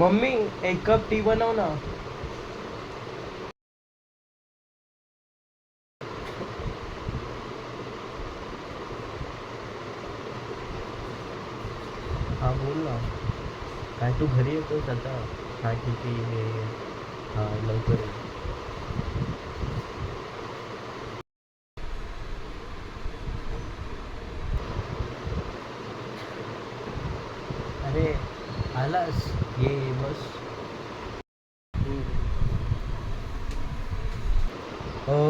Mummy, एक cup T बनव ना. हा बोल ना. काय तू घरी येतोस आता? हा ठीक आहे. हा लवकर ये. अरे आलास, ये बस.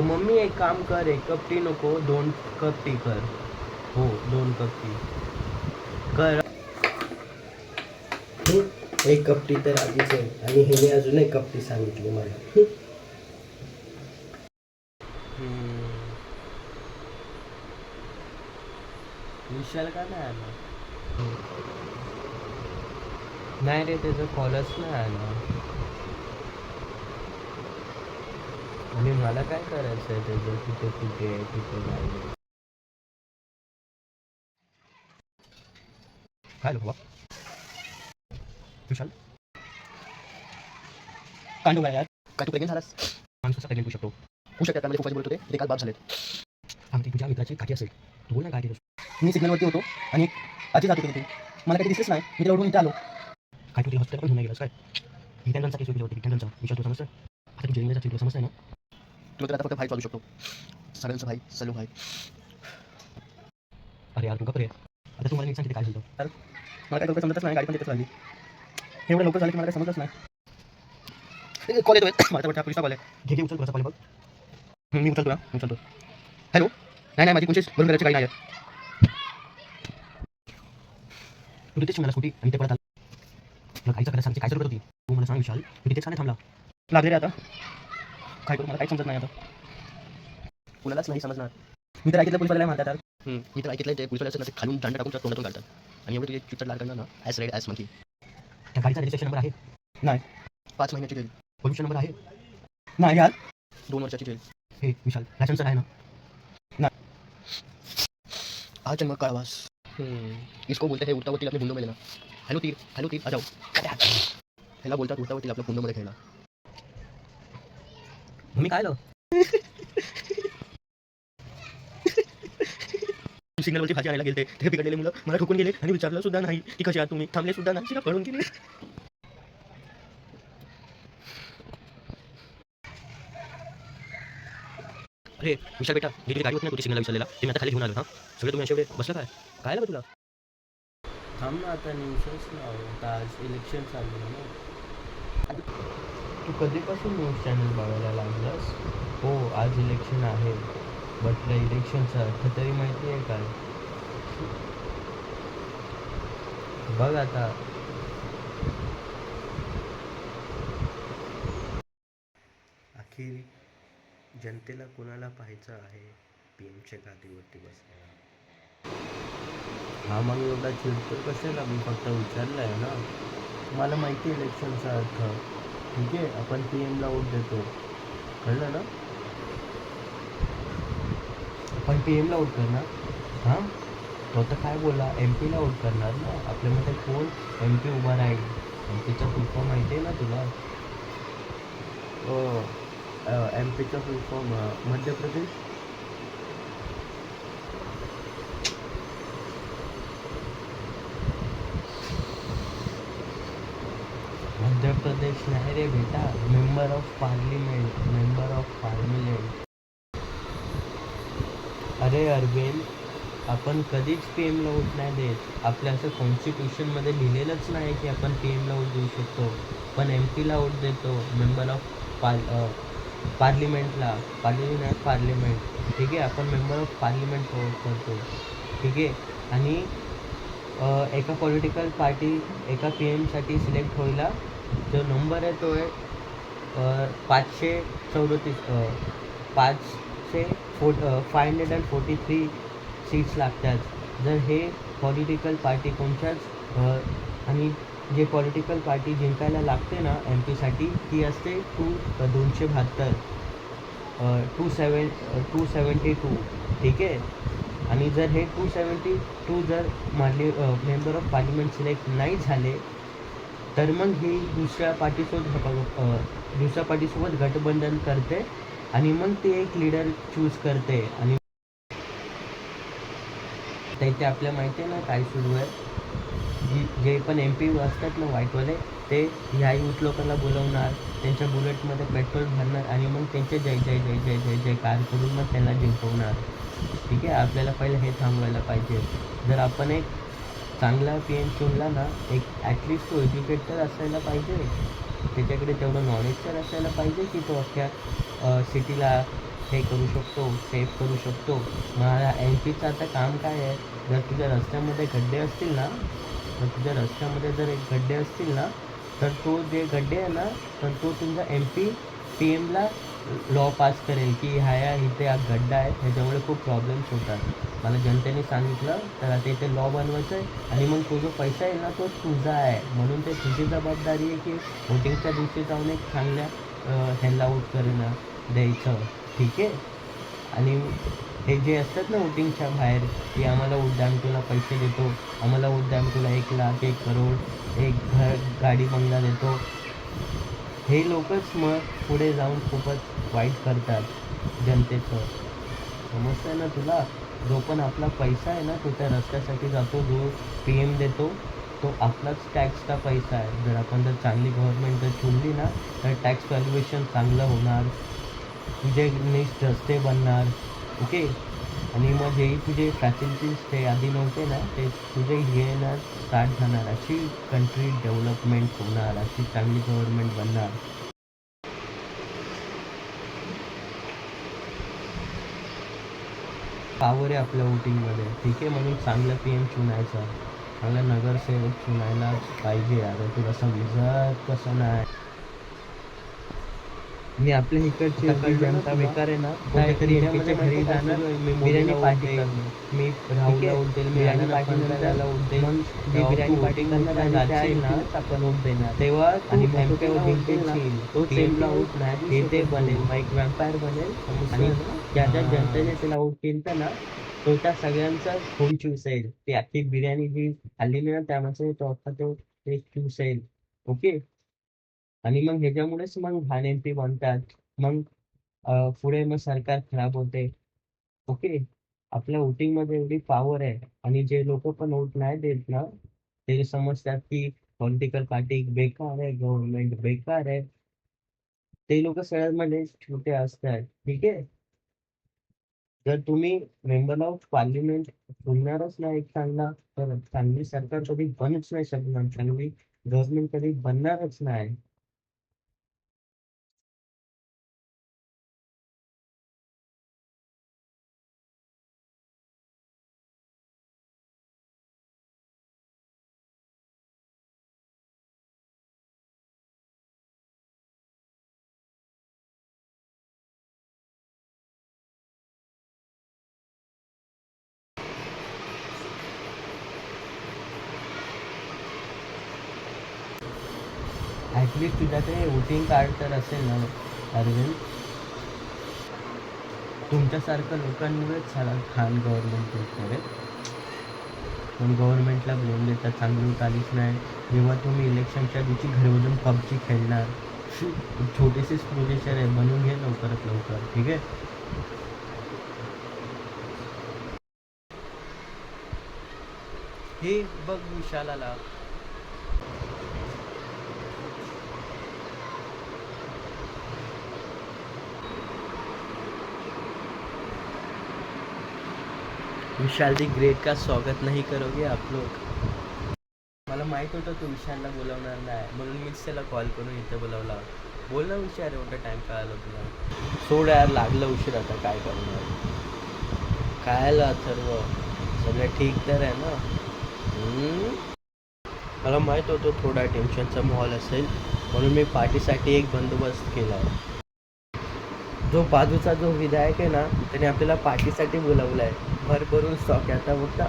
मम्मी एक काम कर, एक कप टी नको, 2 कप टी कर. हो, 2 कप टी कर. एक कप टी तर आधीच आहे आणि ह्याने अजून एक कप टी सांगितली मला. विशाल का नाही आला? नाही रे, त्याचं कॉलच नाही आला. आणि मला काय करायचं आहे त्याचं, कुठे कुठे आहे कुठे नाही. काय बाबा विशाल, कांडू यार. काय तू प्रेग्नेंट झालास? माणूस कसा प्रेग्नेंट होऊ शकतो? होऊ शकतात, त्यामध्ये फोकाची बोलत होते, ते काल बाप झालेत. आमची तुझ्या मित्राची काठी असेल, तू बोल ना काय मी सिग्नलवरती होतो आणि आजी जात होती. मला काही दिसलंच नाही, मी त्याला ओढून इथे आलो. काय तू ते हॉस्पिटल पण घेऊन गेलास काय? विज्ञानांचा केस होती, विज्ञानांचा विचार तू समजतं. आता तू जेलमध्ये तुला समजतं ना. तुला तर आता फक्त भाई चालू शकतो, सगळ्यांचा भाई, सल्लू भाई. अरे यार तू गप्प रे. आता तू मला नीट सांगितलं काय झालं. मला काय लवकर समजतच नाही, गाडी पण तिथेच लागली. एवढं लवकर झालं की मला काय समजतच नाही. कॉल येतोय, मला वाटतं पोलिसचा कॉल आहे. घे उचल, तुझा कॉल बघ. मी उचलतो ना, मी उचलतो. हॅलो. नाही माझी कोणतीच भरून करायची गाडी नाही. तू तिथेच मला स्कूटी आणि ते परत आला. तुला गाडीचा करायला सांगते, काय करत होती तू मला सांग विशाल. तू तिथेच का नाही थांबला? लागले रे आता. काय करू, मला काहीच समजत नाही आता. कुणालाच नाही समजणार. मी तर ऐकलं पोलिसवाल्याला म्हणतात. मी तर ऐकलं ते पोलिसवाल्याचं खालून दांडा टाकून तोंडातून काढतात. आणि एवढे तुझे चित्र लाल करणार ना, ॲज रेड ॲज मंकी. त्या गाडीचा रजिस्ट्रेशन नंबर आहे? नाही. 5 महिन्याची जेल. पोल्युशन नंबर आहे? नाही यार. 2 वर्षाची जेल. हे विशाल, लायसन्स आहे ना? नाही. आज जन्म काळवास. इसको बोलते हैं उठता वकील अपने बुंदों में लेना. हेलो तीर आ जाओ. ह्याला बोलतात उठता वकील आपल्या बुंदोमध्ये खेळला. मी काय आलो सिग्नलवरती भाजी आणायला गेले, ते बिघडलेले मुलं मला ठोकून गेले आणि विचारलं सुद्धा नाही की कशी आहात तुम्ही. थांबले सुद्धा नाही, पळून गेले. अरे विशाल बेटा, जी गाडी होती ना तुझी सिग्नलला विसरलेला, ते मी आता खाली घेऊन आलो. हां सगळे तुम्ही असे एवढे बसलं काय लागलं तुला? थांब ना, आता न्यूजच लाव. आज इलेक्शन चालू आहे ना. तू कधीपासून न्यूज चॅनल बघायला लागलास? हो, आज इलेक्शन आहे. बट त्या इलेक्शनचा अर्थ तरी माहिती आहे काय? बघ आता. अखेर जनतेला कोणाला पाहायचं आहे पीएमच्या गादीवरती बसायला? हा मग एवढा चिडतो कशाला? मी फक्त विचारलं आहे ना. मला माहिती आहे इलेक्शनचा अर्थ. ठीक आहे, आपण PM ला वोट देतो, कळलं ना? आपण PM ला वोट करणार. हां, तो तर काय बोला, MP ला वोट करणार ना. आपल्यामध्ये कोण MP उभा राहील? MPचा फुल फॉर्म माहिती आहे ना तुला? MPचा फुल फॉर्म मध्य प्रदेश. मध्य प्रदेश नाही रे बेटा, member of parliament, member of parliament. अरे अरविंद, आपण कधीच PM ला वोट नाही देत. आपल्या असं कॉन्स्टिट्यूशनमध्ये लिहिलेलंच नाही की आपण PM ला वोट देऊ शकतो. पण MP ला वोट देतो, मेंबर ऑफ पार्लिमेंटला. पार्लिमेंट, ठीक आहे. आपण मेंबर ऑफ पार्लिमेंट वोट करतो, ठीक आहे. आणि एका पॉलिटिकल पार्टी एका PM साठी सिलेक्ट व्हायला जो नंबर आहे तो आहे 534, 543 सीट्स लागतात. जर हे पॉलिटिकल पार्टी आणि जे पॉलिटिकल पार्टी जिंकायला लागते ना MP साठी, ती असते 272, 272, ठीक आहे. आणि जर हे 272 जर मेंबर ऑफ पार्लिमेंट सिलेक्ट नाही झाले, तर मग ही दुसऱ्या पार्टीसोबत गठबंधन करते आणि मग ते एक लीडर चूज करते. आणि ते आपल्या माहिती आहे ना काय सुरू आहे. जे पण MP असतात ना व्हाईटवाले, ते ह्या यूथ लोकांना बोलवणार, त्यांच्या बुलेटमध्ये पेट्रोल भरणार आणि मग त्यांचे जय जय जय जय जय जयकार करून मग त्यांना जिंकवणार, ठीक आहे. आपल्याला पहिलं हे थांबवायला पाहिजे. जर आपण एक चांगला PM चुनला ना, एक ॲटलिस्ट तो एज्युकेट तर असायला पाहिजे, त्याच्याकडे तेवढं नॉलेज तर असायला पाहिजे की तो अख्ख्या सिटीला हे करू शकतो, सेव्ह करू शकतो. मग MPचं आता काम काय आहे? जर तुझ्या रस्त्यामध्ये खड्डे असतील ना, तर तो जे गड्डे आहे ना, तर तो तुमचा MP PM ला लॉ पास करेल की ह्या इथे हा गड्डा आहे, ह्याच्यामुळे खूप प्रॉब्लेम्स होतात. मला जनतेने सांगितलं, तर आता इथे लॉ बनवायचं आहे आणि मग तो जो पैसा येईल ना तो तुझा आहे. म्हणून ते तुझी जबाबदारी आहे की वोटिंगच्या दिवशी जाऊन एक चांगल्या ह्याला वोट करणं द्यायचं, ठीक आहे. आणि हे जे असतात ना वोटिंगच्या बाहेर, की आम्हाला वोट द्या, आम्ही तुला पैसे देतो, आम्हाला वोट द्या, आम्ही तुला 1 लाख, 1 करोड, एक घर, गाडी, बंगला देतो. हे लोकच मग पुढे जाऊन खूपच वाईट करतात जनतेचं. समजतंय ना तुला? जो पण आपला पैसा आहे ना, तो त्या रस्त्यासाठी जातो. जो PM देतो, तो आपलाच टॅक्सचा पैसा आहे. जर चांगली गव्हर्नमेंट जर चुनली ना, तर टॅक्स व्हॅल्युएशन चांगलं होणार, तुझे नीट रस्ते बनणार, ओके. आणि मग जेही तुझे फॅसिलिटीज ते आधी नव्हते ना, ते तुझे येणार स्टार्ट झाणार. अशी कंट्री डेव्हलपमेंट होणार, अशी चांगली गव्हर्नमेंट बनणार. पॉवर आहे आपल्या वोटिंगमध्ये, ठीक आहे. म्हणून चांगलं PM चुनायचं, चांगला नगरसेवक चुनायलाच पाहिजे. आता तुला समजत कसं नाही. आणि आपल्या इकडची जी जनता बेकार आहे ना, कोणत्यातरी MPच्या घरी जाणार, बिर्याणी पार्टी करणार. मी राहुलला वोट देईल, बिर्याणी पार्टी नंतर मग जी बिर्याणी पार्टी करणार आणि त्या व्यक्तीलाच आपण वोट देणार. तेव्हा आणि MP जिंकेल, तो सेमला वोट नाही, ते बनेल, मग एक वॅम्पायर बनेल. आणि ज्या ज्या जनतेने त्याला वोट केलं ना, तो त्या सगळ्यांचा खून चुसेल. ती अख्खी बिर्याणी जी खाल्लेली ना, त्यामध्ये तो अख्खा तो एक चुसेल, ओके. आणि मग ह्याच्यामुळेच मग घाण MP बनतात. मग पुढे मग सरकार खराब होते, ओके. आपल्या वोटिंगमध्ये एवढी पॉवर आहे. आणि जे लोक पण वोट नाही देत ना, ते समजतात की पॉलिटिकल पार्टी बेकार आहे, गव्हर्नमेंट बेकार आहे. ते लोक सगळ्यांमध्ये छोटे असतात, ठीक आहे. जर तुम्ही मेंबर ऑफ पार्लिमेंट बोलणारच नाही एक चांगला, तर चांगली सरकार कधी बनूच नाही शकणार, चांगली गव्हर्नमेंट कधी बनणारच नाही. ॲटलिस्ट तुझ्याकडे वोटिंग कार्ड तर असेल ना अरविंद. तुमच्यासारख्या लोकांमुळेच झाला खान गव्हर्नमेंट रे. पण गव्हर्नमेंटला ब्लेम देतात, चांगली होत आलीच नाही. जेव्हा तुम्ही इलेक्शनच्या दिवशी घरी पबजी खेळणार, छोटीशीच प्रोजेक्शन आहे, बनवून घे लवकरात लवकर, ठीक आहे. हे बघ विशालाला. विशाल दी ग्रेट का स्वागत नाही करोगे आप लोग. मला माहीत होतं तू विशालला बोलवणार नाही, म्हणून मीच त्याला कॉल करून इथं बोलावला. बोल ना विशाल, एवढा टाईम काय आलं तुला. सोड यार, लागलं उशीर, आता काय करणार. काय आलं अथर्व, सगळं ठीक तर आहे ना. मला माहीत होतं थोडा टेन्शनचा माहोल असेल, म्हणून मी पार्टीसाठी एक बंदोबस्त केला आहे. जो बाजूचा जो विधायक आहे ना, त्याने आपल्याला पार्टीसाठी बोलावलं आहे. भरभरून स्टॉक आहे आता मोठा.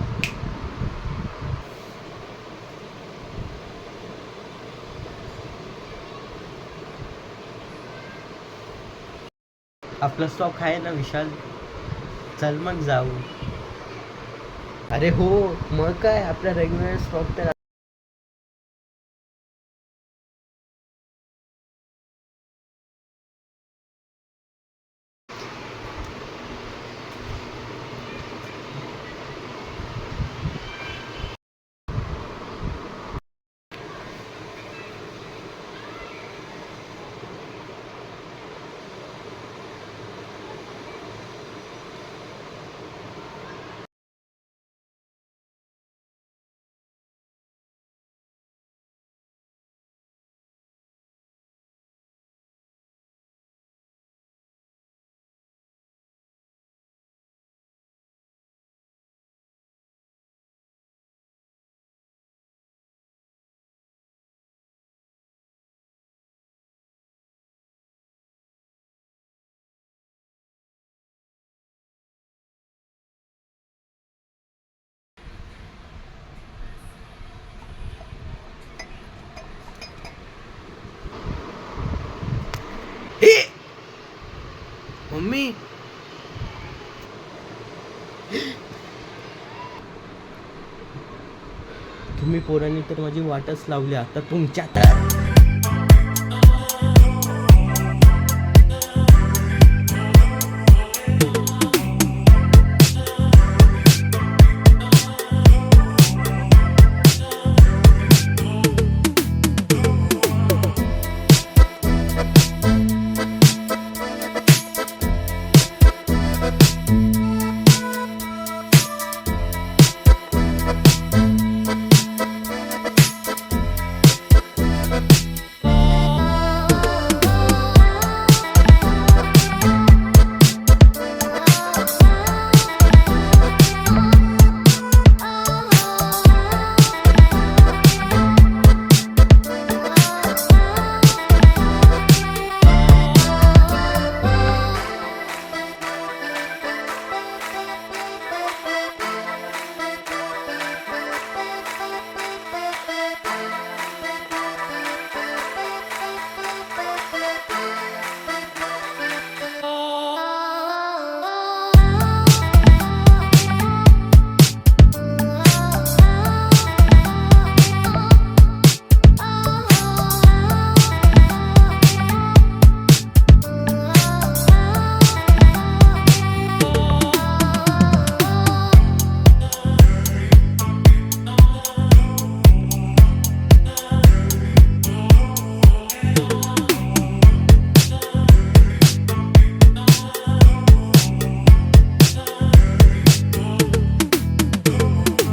आपला स्टॉक आहे ना विशाल, चल मग जाऊ. अरे हो, मग काय, आपला रेग्युलर स्टॉक तर. मम्मी, तुम्ही पोरांनी तर माझी वाटच लावली, आता तुमच्या तर.